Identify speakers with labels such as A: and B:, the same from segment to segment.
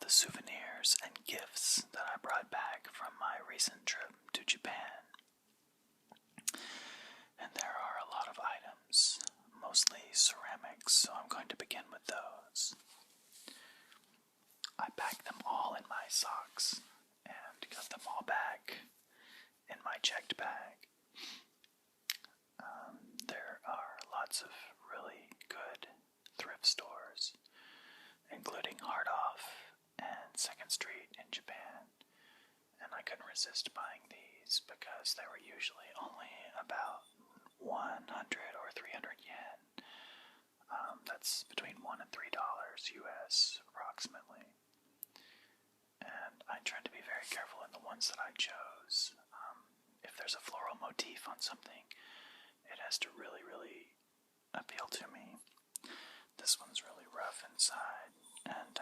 A: the souvenirs and gifts that I brought back from my recent trip to Japan. And there are a lot of items, mostly ceramics, so I'm going to begin with those. I packed them all in my socks and got them all back in my checked bag. There are lots of really good thrift stores, including Hard Off and 2nd Street in Japan, and I couldn't resist buying these because they were usually only about 100 or 300 yen. That's between $1 and $3 US approximately. And I tried to be very careful in the ones that I chose. If there's a floral motif on something, it has to really, really appeal to me. This one's really rough inside and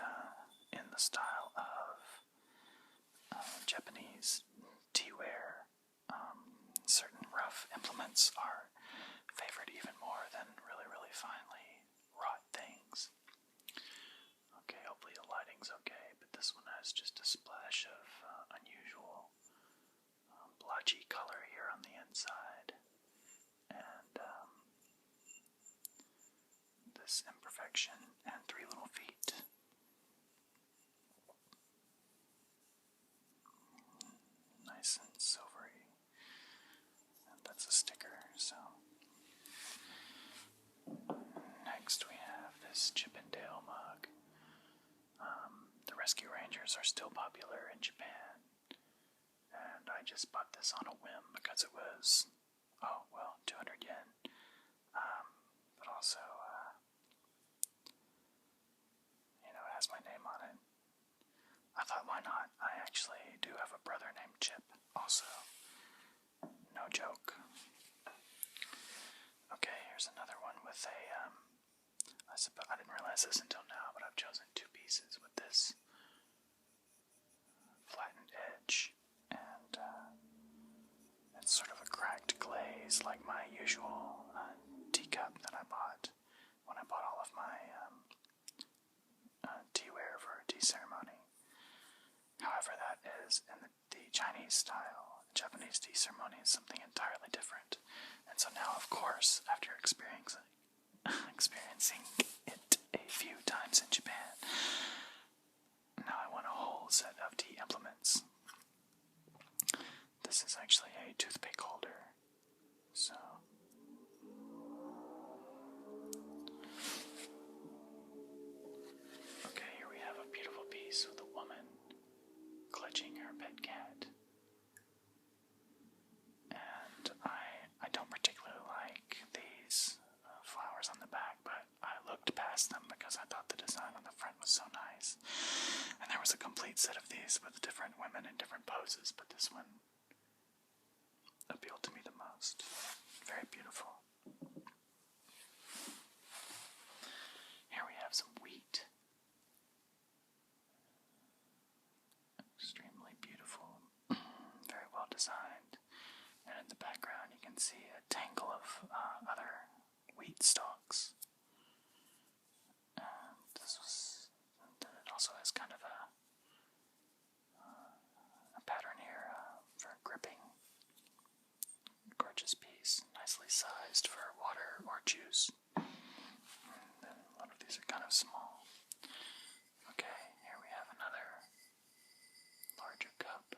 A: in the style of Japanese teaware. Certain rough implements are favored even more than really, really finely wrought things. Okay, hopefully the lighting's okay, but this one has just a splash of unusual blotchy color here on the inside, and this imperfection and 3 little feet. Nice and silvery, and that's a sticker. So next we have this Chippendale mug. The Rescue Rangers are still popular in Japan, and I just bought this on a whim because it was, 200 yen, but also, it has my name on it. I thought, why not? I actually do have a brother named Chip, also. No joke. Okay, here's another one with a, I didn't realize this until now, but I've chosen 2 pieces with this flattened edge, and it's sort of a cracked glaze like my usual teacup that I bought when I bought all of my teaware for a tea ceremony. However, that is in the Chinese style. The Japanese tea ceremony is something entirely different. And so now, of course, after experiencing it a few times in Japan, now I want a whole set of tea implements. This is actually a toothpick holder. So okay, here we have a beautiful piece with a woman clutching her pet cat. And I don't particularly like these flowers on the back, but I looked past them because I thought the design on the front was so nice. And there was a complete set of these with different women in different poses, but this one appealed to me the most. Very beautiful. Here we have some wheat. Extremely beautiful. Very well designed. And in the background you can see a tangle of other wheat stalks. And it also has kind of a pattern here for gripping. Gorgeous piece, nicely sized for water or juice. And then a lot of these are kind of small. Okay, here we have another larger cup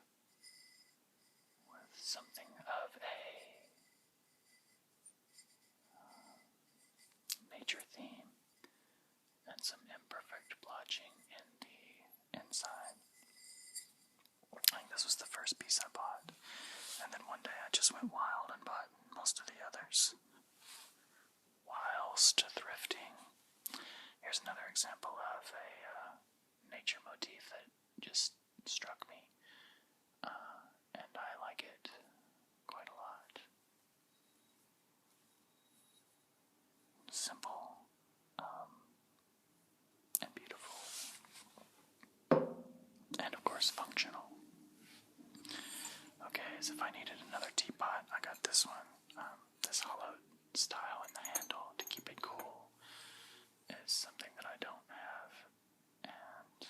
A: with something of a nature theme and some imperfect blotching in the inside. I think this was the first piece I bought, and then one day I just went wild and bought most of the others whilst thrifting. Here's another example of a nature motif that just struck me, and I like it quite a lot. Simple and beautiful, and of course functional. Okay, as if I needed another teapot, I got this one. This hollow style in the handle to keep it cool is something that I don't have, and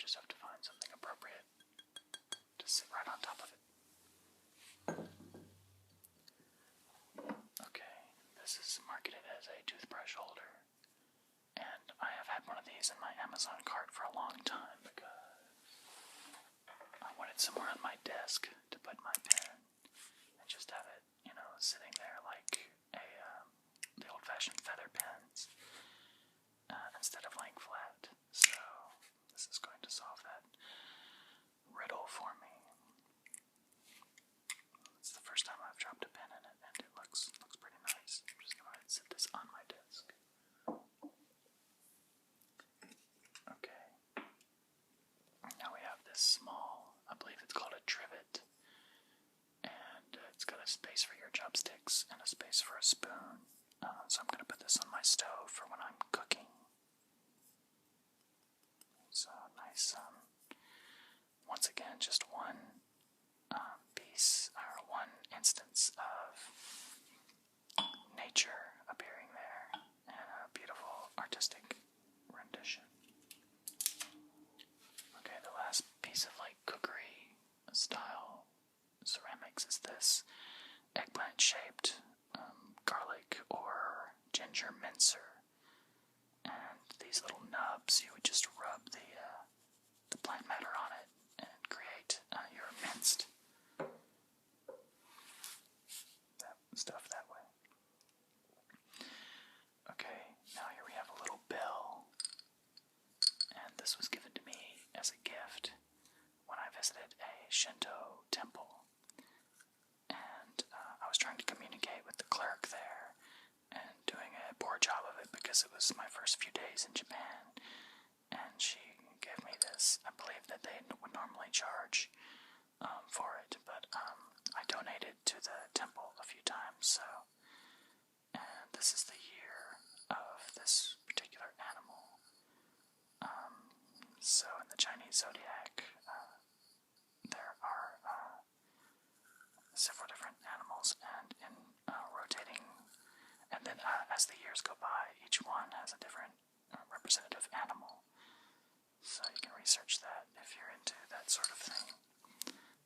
A: just have to find something appropriate to sit right on top of it. Okay, this is marketed as a toothbrush holder, and I have had one of these in my Amazon cart for a long time because I wanted somewhere on my desk to put my pen and just have it, sitting there like the old-fashioned feather pens instead of laying flat. So this is going to solve that riddle for me. It's the first time I've dropped a pen in it, and it looks pretty nice. I'm just going to sit this on my desk. Okay. Now we have this small, I believe it's called a trivet, and it's got a space for your chopsticks and a space for a spoon. So I'm going to put this on my stove for when I'm cooking. So nice, once again, just one piece, or one instance of nature appearing there, and a beautiful artistic rendition. Okay, the last piece of cookery style ceramics is this eggplant shaped garlic or ginger mincer, and these little nubs, you would just rub the plant matter on it and create your minced stuff that way. Okay, now here we have a little bell, and this was given to me as a gift when I visited a Shinto temple. And I was trying to communicate with the clerk there, and doing a poor job of it because it was my first few days in Japan. And she gave me this. I believe that they would normally charge for it, but I donated to the temple a few times. So, and this is the year of this particular animal. So in the Chinese zodiac, there are several different animals, and in rotating, and then as the years go by, each one has a different representative animal. So you can research that if you're into that sort of thing.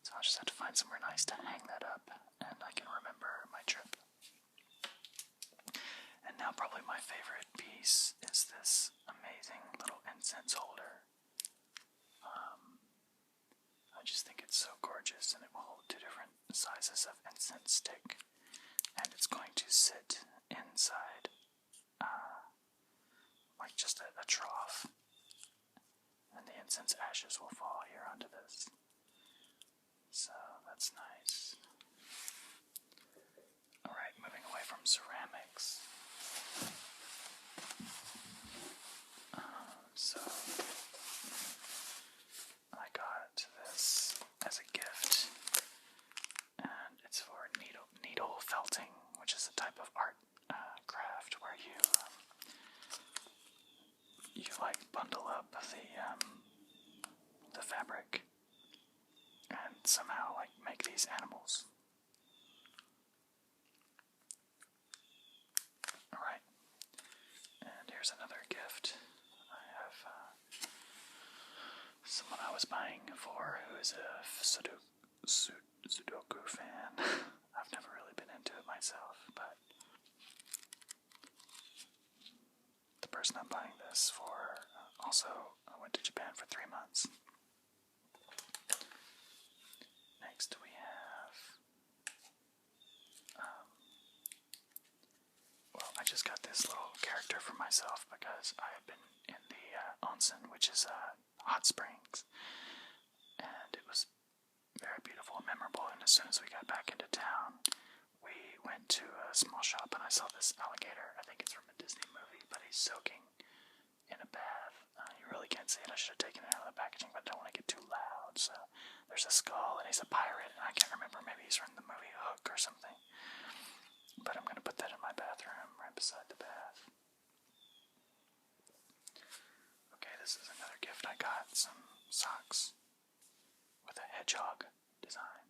A: So I'll just have to find somewhere nice to hang that up, and I can remember my trip. And now probably my favorite piece is this amazing little incense holder. I just think it's so gorgeous, and it will hold 2 different sizes of incense stick, and it's going to sit inside like just a trough, and the incense ashes will fall here onto this. So that's nice. Alright, moving away from ceramics. So I got this as a gift, and it's for needle felting, which is a type of art craft where you bundle up the fabric and somehow make these animals. Alright, and here's another gift. I have someone I was buying for who is a Sudoku fan. I've never really been into it myself, but the person I'm buying this for also went to Japan for 3 months. Next we have, well, I just got this little character for myself because I have been in the onsen, which is hot springs, and it was very beautiful and memorable. And as soon as we got back into town, we went to a small shop, and I saw this alligator. I think it's from a Disney movie, but he's soaking in a bath. You really can't see it. I should have taken it out of the packaging, but I don't want to get too loud. So there's a skull, and he's a pirate, and I can't remember. Maybe he's from the movie Hook or something. But I'm going to put that in my bathroom right beside the bath. Okay, this is another gift I got. Some socks with a hedgehog design.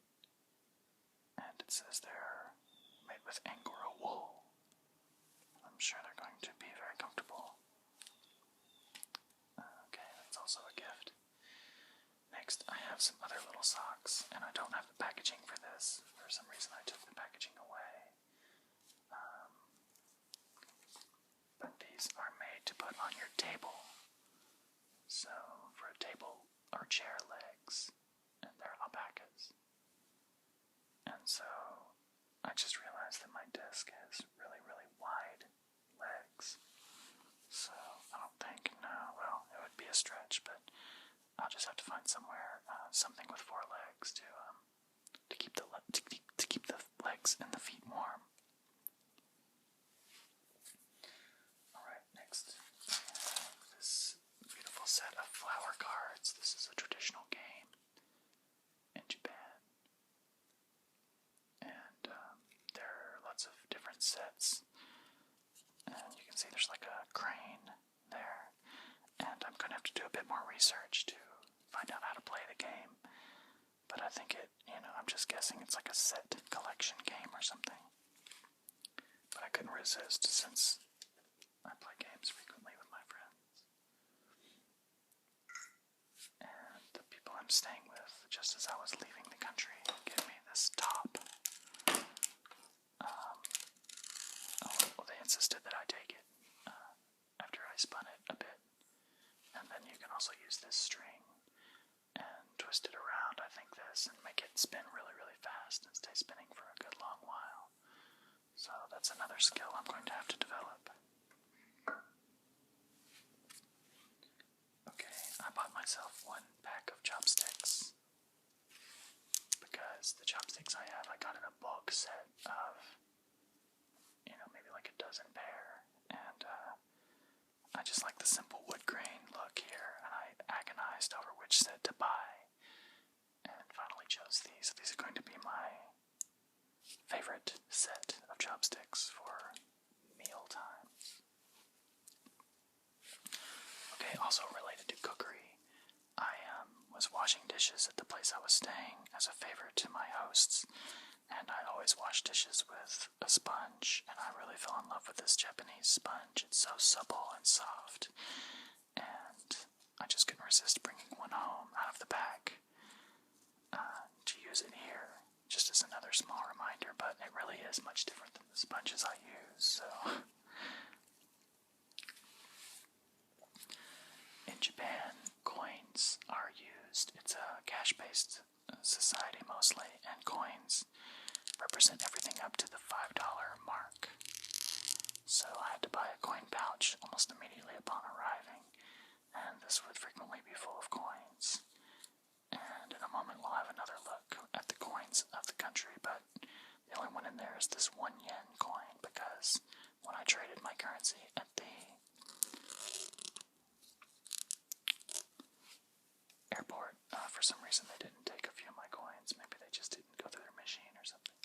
A: And it says they're made with Angora wool. I'm sure they're going to be very comfortable. Okay, that's also a gift. some other little socks, and I don't have the packaging for this. For some reason I took the packaging away. But these are made to put on your table. So, for a table or chair legs, and they're alpacas. And so, I just realized that my desk has really, really wide legs. So, I don't think, no, well, it would be a stretch, but I'll just have to find somewhere, something with 4 legs to keep the legs and the feet warm. Alright, next, this beautiful set of flower cards. This is a traditional game in Japan. And there are lots of different sets. And you can see there's like a crane there. And I'm going to have to do a bit more research to find out how to play the game. But I think I'm just guessing it's like a set collection game or something. But I couldn't resist since I play games frequently with my friends. And the people I'm staying with, just as I was leaving the country, gave me this top. They insisted that I take it after I spun it a bit. And then you can also use this string and twist it around, I think this, and make it spin really, really fast and stay spinning for a good long while. So that's another skill I'm going to have to develop. Okay, I bought myself 1 pack of chopsticks because the chopsticks I have, I got in a bulk set of, maybe like a dozen pair, and I just like the simple wood grain look here, and I agonized over which set to buy, and finally chose these. So these are going to be my favorite set of chopsticks for meal times. Okay, also related to cookery, I was washing dishes at the place I was staying as a favor to my hosts, and I always wash dishes with a sponge, and I really fell in love with this Japanese sponge. It's so supple and soft, and I just couldn't resist bringing one home out of the bag to use it here, just as another small reminder, but it really is much different than the sponges I use, so... In Japan, coins are used. It's a cash-based society mostly, and coins represent everything up to the $5 mark. So I had to buy a coin pouch almost immediately upon arriving, and this would frequently be full of coins. And in a moment we'll have another look at the coins of the country, but the only one in there is this 1 yen coin, because when I traded my currency at the airport, for some reason they didn't take a few of my coins. Maybe they just didn't go through their machine or something.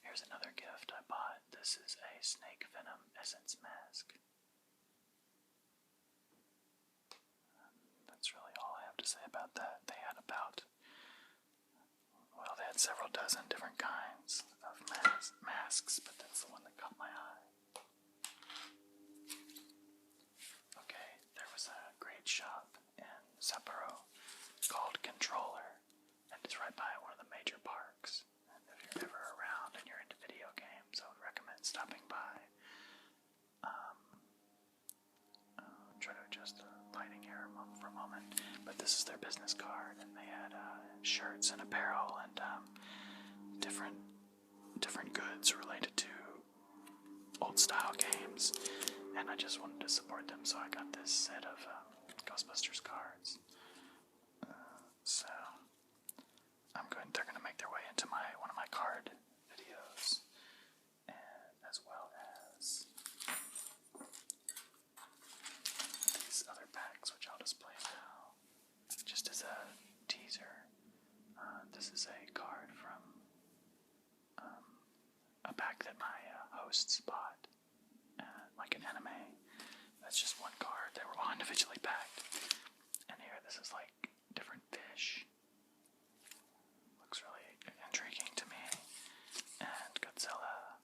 A: Here's another gift I bought. This is a snake venom essence mask. That's really all I have to say about that. They had they had several dozen different kinds of masks, but that's the one that caught my eye. Okay, there was a great shop in Sapporo called Controller, and it's right by one of the major parks. And if you're ever around and you're into video games, I would recommend stopping by. Try to adjust the lighting here for a moment, but this is their business card, and they had shirts and apparel and different goods related to old style games, and I just wanted to support them, so I got this set of Ghostbusters cards. So they're gonna make their way into one of my card videos, and as well as these other packs, which I'll display now, just as a teaser. This is a card from a pack that my hosts bought, like an anime. That's just one card. They were all individually packed. And here, this is like different fish. Looks really intriguing to me. And Godzilla.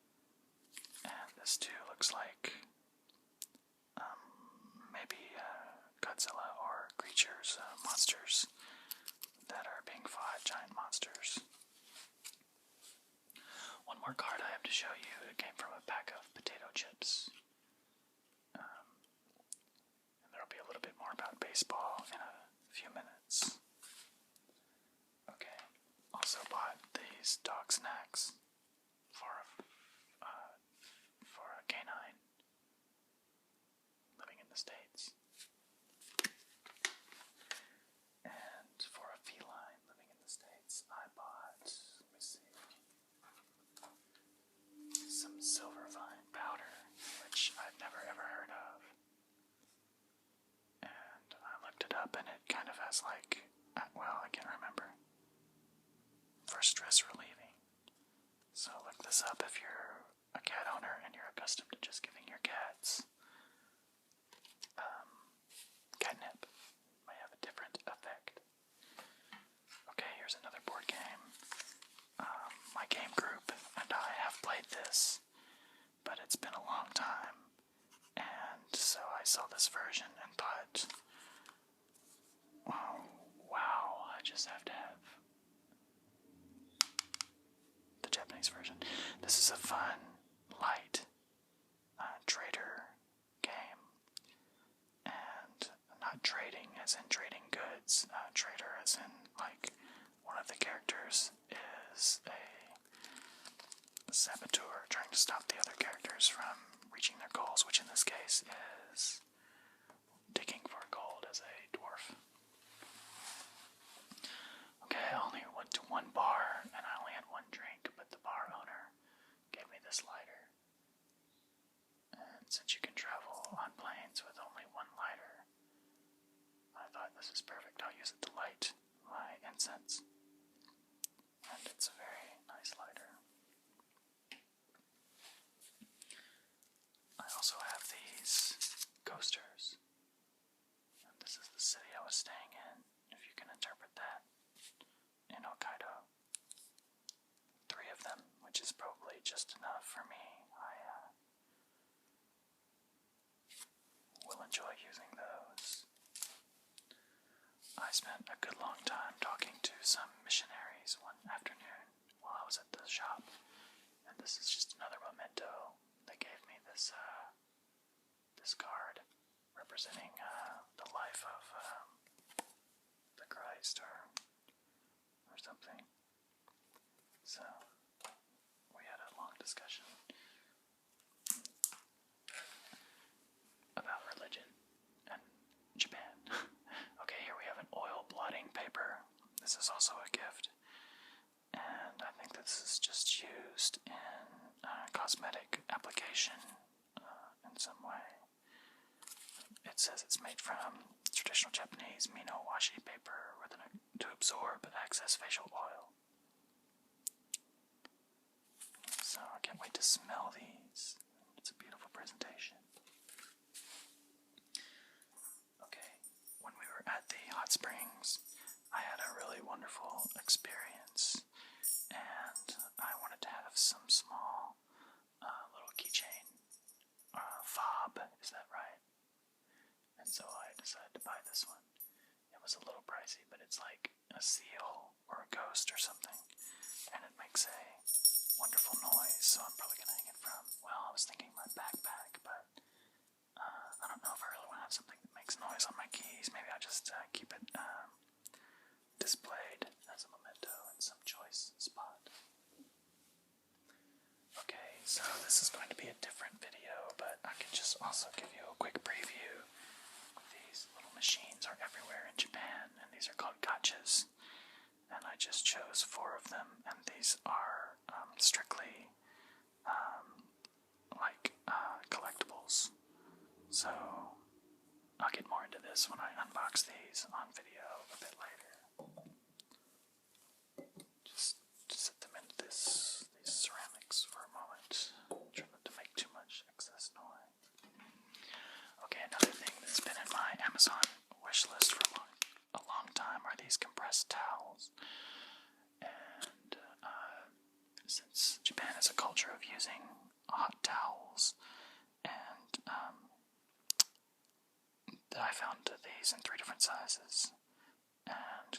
A: And this too looks like maybe Godzilla or Creatures show you. It came from a pack of potato chips. And there'll be a little bit more about baseball in a few minutes. Okay. Also bought these dog snacks for a canine living in the States. And for a feline living in the States, I bought, let me see, some silver vine powder, which I've never ever heard of. And I looked it up and it kind of has like, well, I can't remember, for stress relieving. So look this up if you're a cat owner and you're accustomed to just giving your cats catnip. May have a different effect. Okay, here's another board game. My game group and I have played this, but it's been a long time, and so I saw this version and thought, wow, I just have to have the Japanese version. This is a fun, light trader game, and not trading as in trading goods, trader as in like one of the characters is a saboteur trying to stop the other characters from reaching their goals, which in this case is digging for gold as a dwarf. Okay, I only went to one bar and I only had one drink, but the bar owner gave me this lighter. And since you can travel on planes with only one lighter, I thought this is perfect. I'll use it to light my incense. And it's a very nice lighter. I also have these coasters. And this is the city I was staying in, if you can interpret that, in Hokkaido. 3 of them, which is probably just enough for me. I will enjoy using those. I spent a good long time talking to some missionaries one afternoon while I was at the shop, and this is just another memento. They gave me this card representing the life of the Christ or something. So we had a long discussion about religion and Japan. Okay, here we have an oil blotting paper. This is also a gift, and I think this is just used in cosmetic application in some way. It says it's made from traditional Japanese mino washi paper to absorb excess facial oil. So I can't wait to smell these. It's a beautiful presentation. Okay, when we were at the hot springs, I had a really wonderful experience, and I wanted to have some small little keychain, fob, is that right? And so I decided to buy this one. It was a little pricey, but it's like a seal or a ghost or something, and it makes a wonderful noise, so I'm probably going to hang it from, well, I was thinking my backpack, but I don't know if I really want to have something that makes noise on my keys. Maybe I'll just keep it displayed as a memento in some choice spot. Okay, so this is going to be a different video, but I can just also give you a quick preview. These little machines are everywhere in Japan, and these are called gachas. And I just chose 4 of them, and these are strictly collectibles. So I'll get more into this when I unbox these on video a bit later. Just set them into these ceramics for a moment. Try not to make too much excess noise. Okay, another thing that's been in my Amazon wish list for a long time are these compressed towels. And since Japan is a culture of using hot towels, and I found these in 3 different sizes, and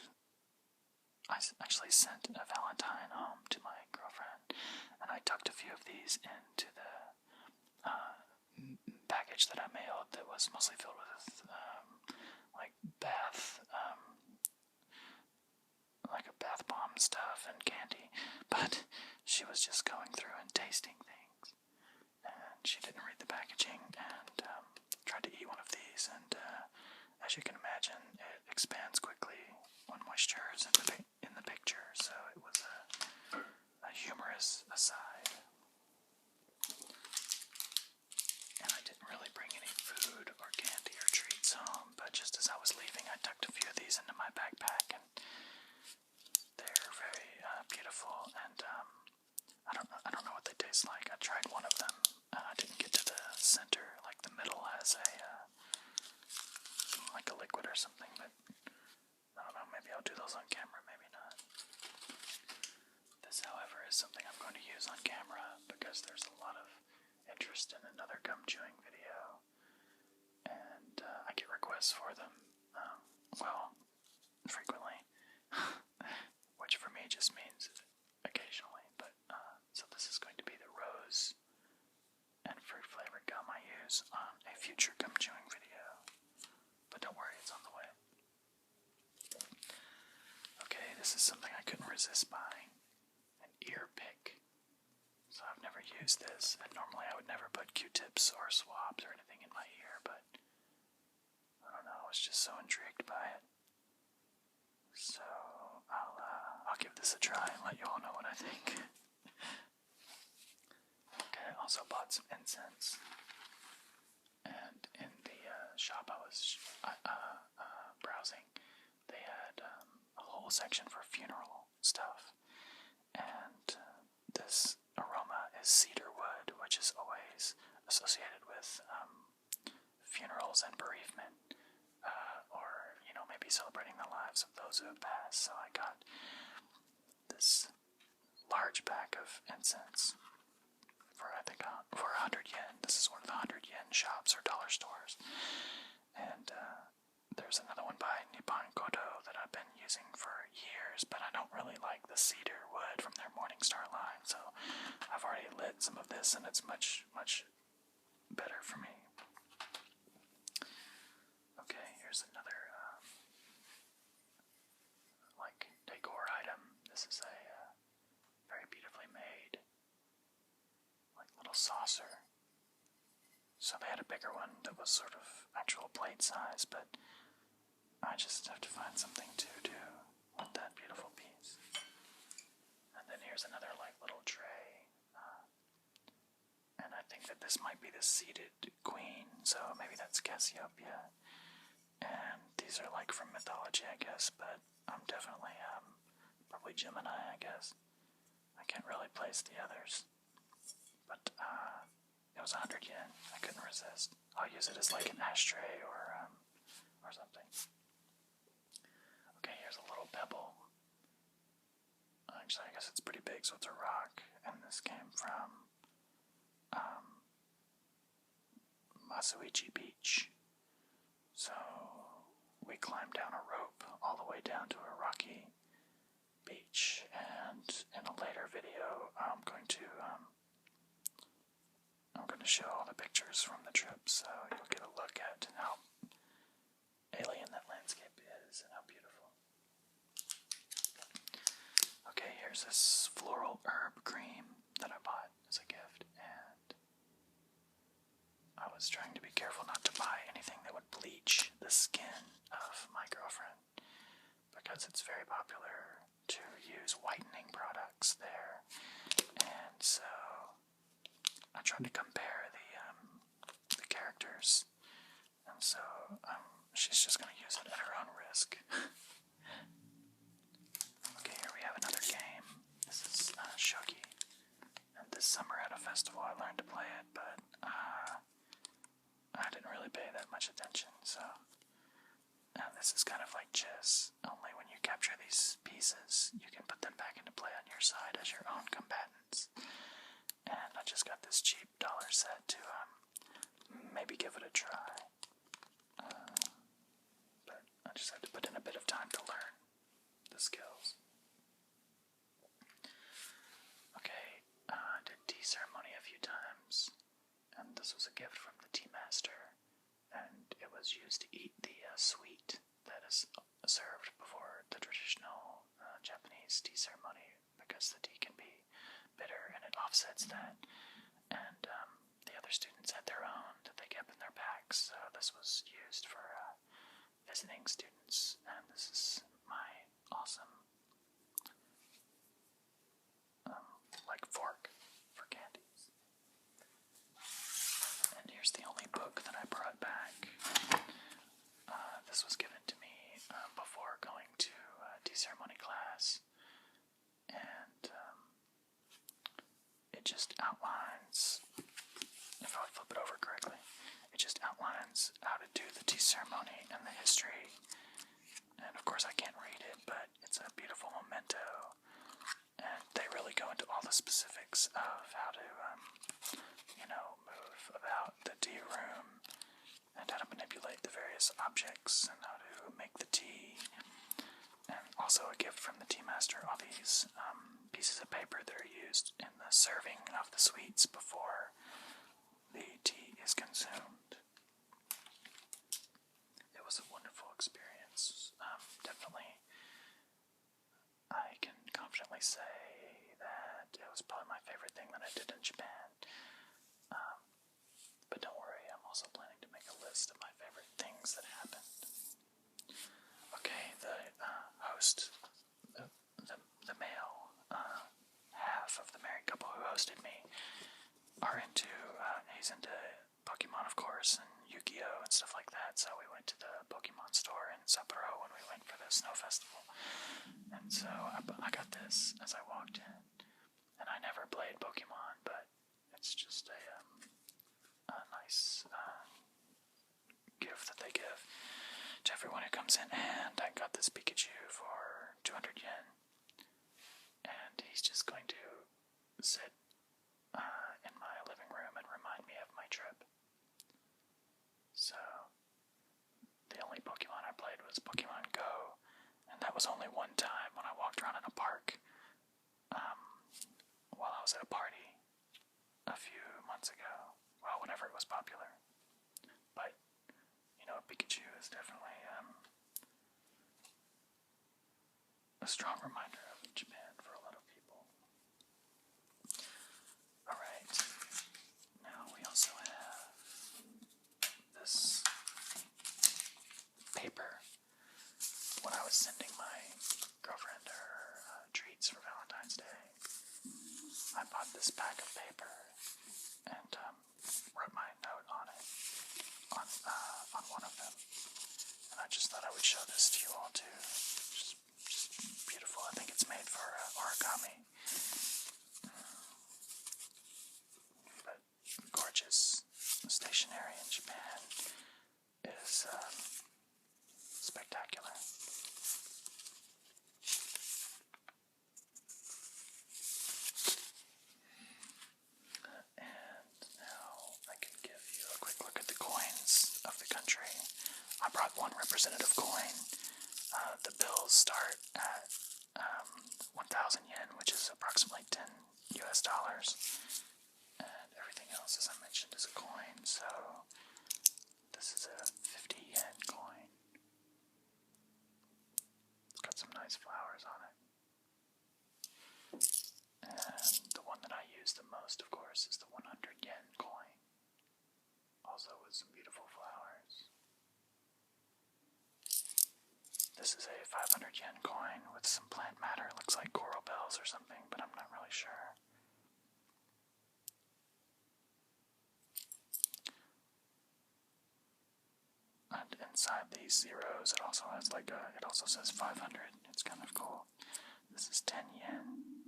A: I actually sent a Valentine home to my girlfriend, and and I tucked a few of these into the package that I mailed that was mostly filled with like like a bath bomb stuff and candy. But she was just going through and tasting things, and she didn't read the packaging and tried to eat one of these. And as you can imagine, it expands quickly when moisture is in the picture. So it was a humorous aside. And I didn't really bring any food or candy or treats home, but just as I was leaving, I tucked a few of these into my backpack, and they're very beautiful. And I don't know what they taste like. I tried one of them. I didn't get to the center, like the middle has like a liquid or something, but I don't know. Maybe I'll do those on camera, maybe not. This, however, is something I'm going to use on camera because there's a lot of interest in another gum chewing video, and I get requests for them, frequently, which for me just means occasionally, but so this is going to be the rose and fruit flavored gum I use on a future gum chewing video, but don't worry, it's on the way. Okay, this is something I couldn't resist buying, an ear pick. So I've never used this, and normally I would never put Q-tips or swabs or anything in my ear, but I don't know, I was just so intrigued by it. So I'll give this a try and let you all know what I think. Okay, I also bought some incense, and in the shop I was browsing, they had a whole section for funeral stuff, and this aroma is cedar wood, which is always associated with funerals and bereavement, or maybe celebrating the lives of those who have passed. So I got this large pack of incense for for 100 yen. This is one of the 100 yen shops or dollar stores, and there's another one by Nippon Kodo that I've been using for years, but I don't really like the cedar wood from their Morningstar line, so I've already lit some of this, and it's much, much better for me. Okay, here's another decor item. This is a very beautifully made little saucer. So they had a bigger one that was sort of actual plate size, but I just have to find something to do with that beautiful piece. And then here's another little tray, and I think that this might be the seated queen, so maybe that's Cassiopeia. And these are from mythology, I guess, but I'm definitely probably Gemini, I guess. I can't really place the others, but it was 100 yen. I couldn't resist. I'll use it as an ashtray or something. Okay, here's a little pebble. Actually, I guess it's pretty big, so it's a rock. And this came from Masuichi Beach. So we climbed down a rope all the way down to a rocky beach. And in a later video, I'm going to show all the pictures from the trip, so you'll get a look at how alien that landscape is and how beautiful. Okay, here's this floral herb cream that I bought as a gift, and I was trying to be careful not to buy anything that would bleach the skin of my girlfriend, because it's very popular to use whitening products there, and so I tried to compare the characters, and so she's just going to use it at her own risk. Okay, here we have another game. This is Shogi, and this summer at a festival I learned to play it, but I didn't really pay that much attention, so this is kind of like chess, only when you capture these pieces, you can put them back into play on your side as your own combatants. And I just got this cheap dollar set to maybe give it a try. But I just had to put in a bit of time to learn the skills. Okay, I was used to eat the sweet that is served before the traditional Japanese tea ceremony, because the tea can be bitter and it offsets that. And the other students had their own that they kept in their packs. So this was used for visiting students, and this is my awesome like fork for candies. And here's the only book that I brought back. This was given to me before going to tea ceremony class, and it just outlines, if I flip it over correctly, it just outlines how to do the tea ceremony and the history. And of course I can't read it, but it's a beautiful memento, and they really go into all the specifics of how to, move about the tea room, and how to manipulate the various objects, and how to make the tea. And also a gift from the tea master, all these pieces of paper that are used in the serving of the sweets before the tea is consumed. It was a wonderful experience. Definitely, I can confidently say that it was probably my favorite thing that I did in Japan. But don't worry, I'm also planning to make a list of my favorite things that happened. Okay, the host, the male half of the married couple who hosted me he's into Pokemon, of course, and Yu-Gi-Oh! And stuff like that, so we went to the Pokemon store in Sapporo when we went for the Snow Festival. And so I got this as I walked in, and I never played Pokemon, but it's just a nice gift that they give to everyone who comes in. And I got this Pikachu for 200 yen, and he's just going to sit in my living room and remind me of my trip. So the only Pokemon I played was Pokemon Go, and that was only one time when I walked around in a park while I was at a party a few months ago. Well, whenever it was popular. But, Pikachu is definitely a strong reminder of Japan for a lot of people. Alright, now we also have this paper. When I was sending my girlfriend her treats for Valentine's Day, I bought this pack of paper and wrote my note on it, on one of them. And I just thought I would show this to you all too. Just beautiful. I think it's made for origami. But gorgeous. The stationery in Japan is spectacular. And now I can give you a quick look at the coins of the country. I brought one representative coin. The bills start at 1,000 yen, which is approximately $10 US. And everything else, as I mentioned, is a coin. So this is a 50 yen coin. It's got some nice flowers on it. And the one that I use the most, of course, is the 100 yen coin. Also with some beautiful flowers. This is a 500 yen coin with some plant matter. It looks like coral bells or something, but I'm not really sure. And inside these zeros, it also has it also says 500. It's kind of cool. This is 10 yen.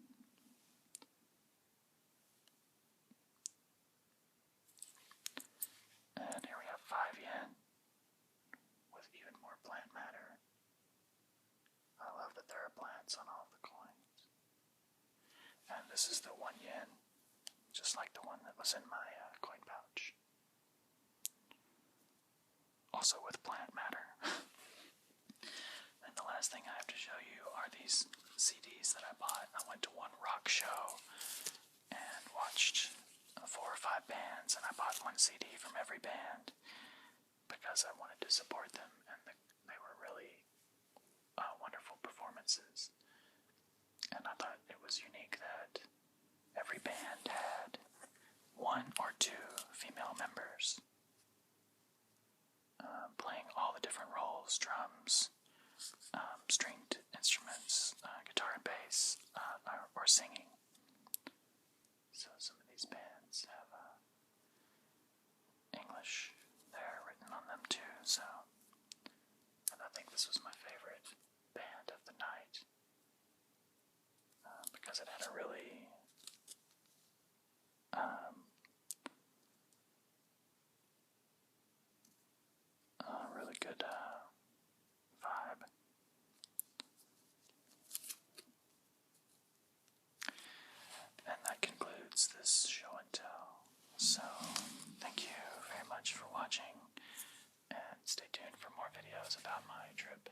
A: And here we have 5 yen with even more plant matter. I love that there are plants on all of the coins. And this is the 1 yen, just like the one that was in my coin pouch. Also with plant matter. And the last thing I have to show you are these CDs that I bought. I went to one rock show and watched 4 or 5 bands, and I bought one CD from every band because I wanted to to support them, and they were really wonderful performances. And I thought it was unique that every band had one or two female members playing all the different roles: drums, stringed instruments, guitar and bass, or singing. So some of these bands have English there written on them too, so and I think this was my favorite band of the night because it had a really really good vibe. And that concludes this show and tell. So, thank you very much for watching, and stay tuned for more videos about my trip.